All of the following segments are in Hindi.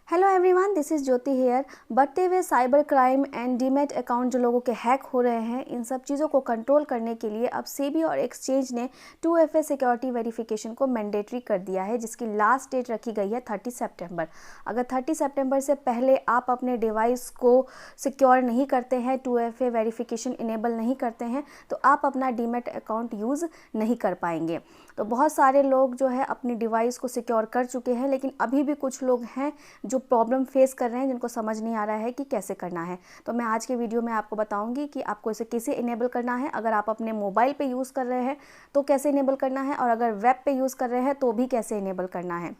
Hello everyone, this is Jyoti here. बढ़ते हुए cyber crime and demat account जो लोगों के हैक हो रहे हैं, इन सब चीज़ों को कंट्रोल करने के लिए अब सेबी और एक्सचेंज ने 2FA सिक्योरिटी वेरिफिकेशन को मैंडेटरी कर दिया है, जिसकी लास्ट डेट रखी गई है 30 सितंबर। अगर 30 सितंबर से पहले आप अपने डिवाइस को सिक्योर नहीं करते हैं, 2FA वेरिफिकेशन इनेबल नहीं करते हैं, तो आप अपना डीमैट अकाउंट यूज़ नहीं कर पाएंगे। तो बहुत सारे लोग जो है अपनी डिवाइस को सिक्योर कर चुके हैं, लेकिन अभी भी कुछ लोग हैं जो प्रॉब्लम फेस कर रहे हैं, जिनको समझ नहीं आ रहा है कि कैसे करना है। तो मैं आज के वीडियो में आपको बताऊंगी कि आपको इसे कैसे इनेबल करना है। अगर आप अपने मोबाइल पे यूज़ कर रहे हैं तो कैसे इनेबल करना है, और अगर वेब पे यूज़ कर रहे हैं तो भी कैसे इनेबल करना है।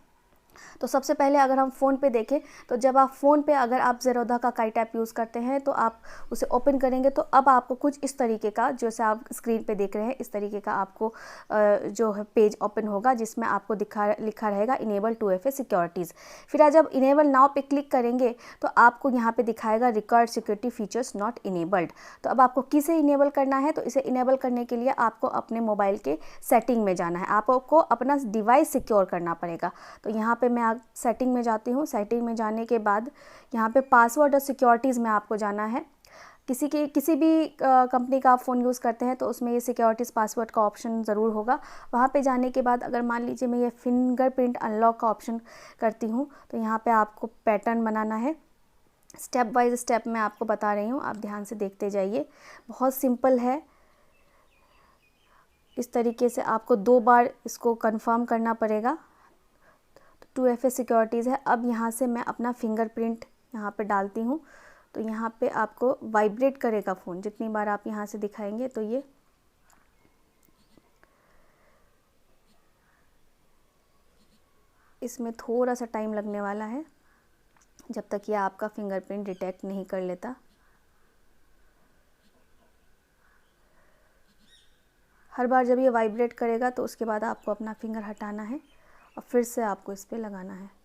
तो सबसे पहले अगर हम फ़ोन पे देखें, तो जब आप फ़ोन पे अगर आप ज़ेरोधा का काइट ऐप यूज़ करते हैं तो आप उसे ओपन करेंगे तो अब आपको कुछ इस तरीके का, जैसे आप स्क्रीन पे देख रहे हैं, इस तरीके का आपको जो है पेज ओपन होगा, जिसमें आपको लिखा रहेगा इनेबल 2FA सिक्योरिटीज़। फिर आज जब इनेबल नाउ पे क्लिक करेंगे तो आपको यहाँ पे दिखाएगा required security features not enabled. तो अब आपको किसे इनेबल करना है, तो इसे इनेबल करने के लिए आपको अपने मोबाइल के सेटिंग में जाना है, आपको अपना डिवाइस सिक्योर करना पड़ेगा। तो यहाँ पे मैं सेटिंग में जाती हूँ। सेटिंग में जाने के बाद यहाँ पे पासवर्ड और सिक्योरिटीज़ में आपको जाना है। किसी भी कंपनी का आप फ़ोन यूज़ करते हैं तो उसमें ये सिक्योरिटीज़ पासवर्ड का ऑप्शन ज़रूर होगा। वहाँ पे जाने के बाद अगर मान लीजिए मैं ये फिंगरप्रिंट अनलॉक का ऑप्शन करती हूँ, तो यहाँ पे आपको पैटर्न बनाना है। स्टेप बाय स्टेप मैं आपको बता रही हूँ, आप ध्यान से देखते जाइए। बहुत सिंपल है। इस तरीके से आपको 2 बार इसको कंफर्म करना पड़ेगा। 2FA सिक्योरिटीज़ है। अब यहाँ से मैं अपना फिंगरप्रिंट यहाँ पे डालती हूँ, तो यहाँ पे आपको वाइब्रेट करेगा फ़ोन। जितनी बार आप यहाँ से दिखाएंगे तो ये इसमें थोड़ा सा टाइम लगने वाला है, जब तक ये आपका फिंगरप्रिंट डिटेक्ट नहीं कर लेता। हर बार जब ये वाइब्रेट करेगा तो उसके बाद आपको अपना फिंगर हटाना है और फिर से आपको इस पर लगाना है।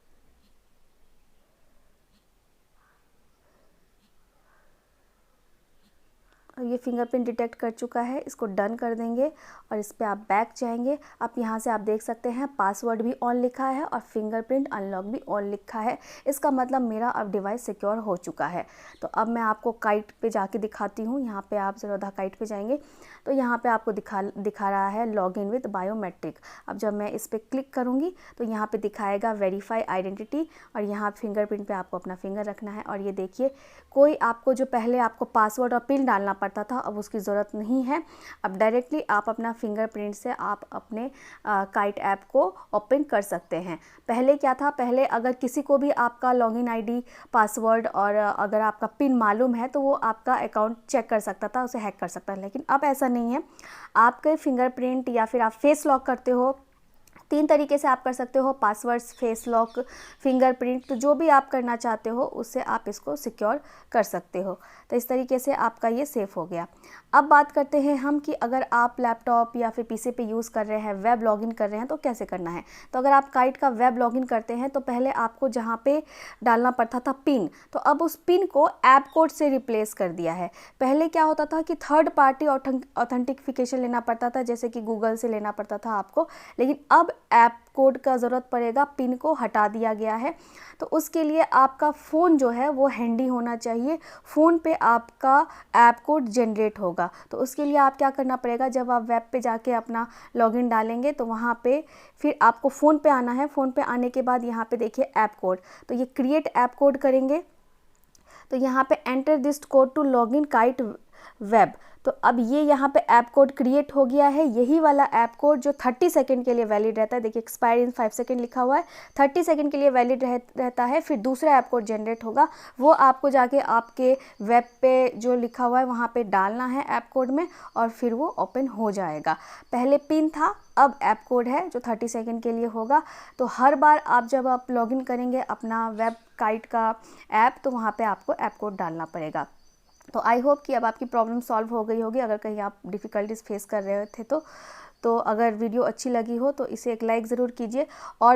ये फिंगरप्रिंट डिटेक्ट कर चुका है, इसको डन कर देंगे और इस पर आप बैक जाएंगे। आप यहाँ से आप देख सकते हैं पासवर्ड भी ऑन लिखा है और फिंगरप्रिंट अनलॉक भी ऑन लिखा है। इसका मतलब मेरा अब डिवाइस सिक्योर हो चुका है। तो अब मैं आपको काइट पे जाके दिखाती हूँ। यहाँ पे आप ज़ेरोधा काइट पे जाएंगे तो यहाँ पे आपको दिखा रहा है लॉग इन विद बायोमेट्रिक। अब जब मैं इस पर क्लिक करूँगी तो यहाँ पे दिखाएगा वेरीफाई आइडेंटिटी, और यहाँ फिंगरप्रिंट पे आपको अपना फिंगर रखना है। और ये देखिए, कोई आपको जो पहले आपको पासवर्ड और पिन डालना पड़ता था, अब उसकी ज़रूरत नहीं है। अब डायरेक्टली आप अपना फिंगरप्रिंट से आप अपने काइट ऐप को ओपन कर सकते हैं। पहले क्या था, पहले अगर किसी को भी आपका लॉगिन आईडी, पासवर्ड और अगर आपका पिन मालूम है तो वो आपका अकाउंट चेक कर सकता था, उसे हैक कर सकता है। लेकिन अब ऐसा नहीं है। आपके फिंगरप्रिंट या फिर आप फेस लॉक करते हो, 3 तरीके से आप कर सकते हो, पासवर्ड्स, फेस लॉक, फिंगरप्रिंट। तो जो भी आप करना चाहते हो उससे आप इसको सिक्योर कर सकते हो। तो इस तरीके से आपका ये सेफ़ हो गया। अब बात करते हैं हम कि अगर आप लैपटॉप या फिर पीसी पे यूज़ कर रहे हैं, वेब लॉगिन कर रहे हैं, तो कैसे करना है। तो अगर आप काइट का वेब लॉगिन करते हैं तो पहले आपको जहाँ पे डालना पड़ता था पिन, तो अब उस पिन को ऐप कोड से रिप्लेस कर दिया है। पहले क्या होता था कि थर्ड पार्टी ऑथेंटिफिकेशन लेना पड़ता था, जैसे कि गूगल से लेना पड़ता था आपको, लेकिन अब ऐप कोड का ज़रूरत पड़ेगा। पिन को हटा दिया गया है। तो उसके लिए आपका फ़ोन जो है वो हैंडी होना चाहिए। फ़ोन पे आपका ऐप कोड जनरेट होगा। तो उसके लिए आप क्या करना पड़ेगा, जब आप वेब पे जाके अपना लॉगिन डालेंगे तो वहाँ पे फिर आपको फ़ोन पे आना है। फ़ोन पे आने के बाद यहाँ पे देखिए ऐप कोड, तो ये क्रिएट ऐप कोड करेंगे। तो यहाँ पे enter this code to login Kite web. तो अब ये यहाँ पे ऐप कोड क्रिएट हो गया है। यही वाला ऐप कोड जो 30 सेकंड के लिए वैलिड रहता है, देखिए एक्सपायर इन 5 सेकंड लिखा हुआ है, 30 सेकंड के लिए वैलिड रहता है। फिर दूसरा ऐप कोड जनरेट होगा, वो आपको जाके आपके वेब पे जो लिखा हुआ है वहाँ पे डालना है ऐप कोड में, और फिर वो ओपन हो जाएगा। पहले पिन था, अब ऐप कोड है जो 30 सेकंड के लिए होगा। तो हर बार आप जब आप लॉगिन करेंगे अपना वेब काइट का ऐप, तो वहाँ पे आपको ऐप कोड डालना पड़ेगा। तो आई होप कि अब आपकी प्रॉब्लम सॉल्व हो गई होगी, अगर कहीं आप डिफ़िकल्टीज फेस कर रहे थे तो अगर वीडियो अच्छी लगी हो तो इसे एक लाइक ज़रूर कीजिए। और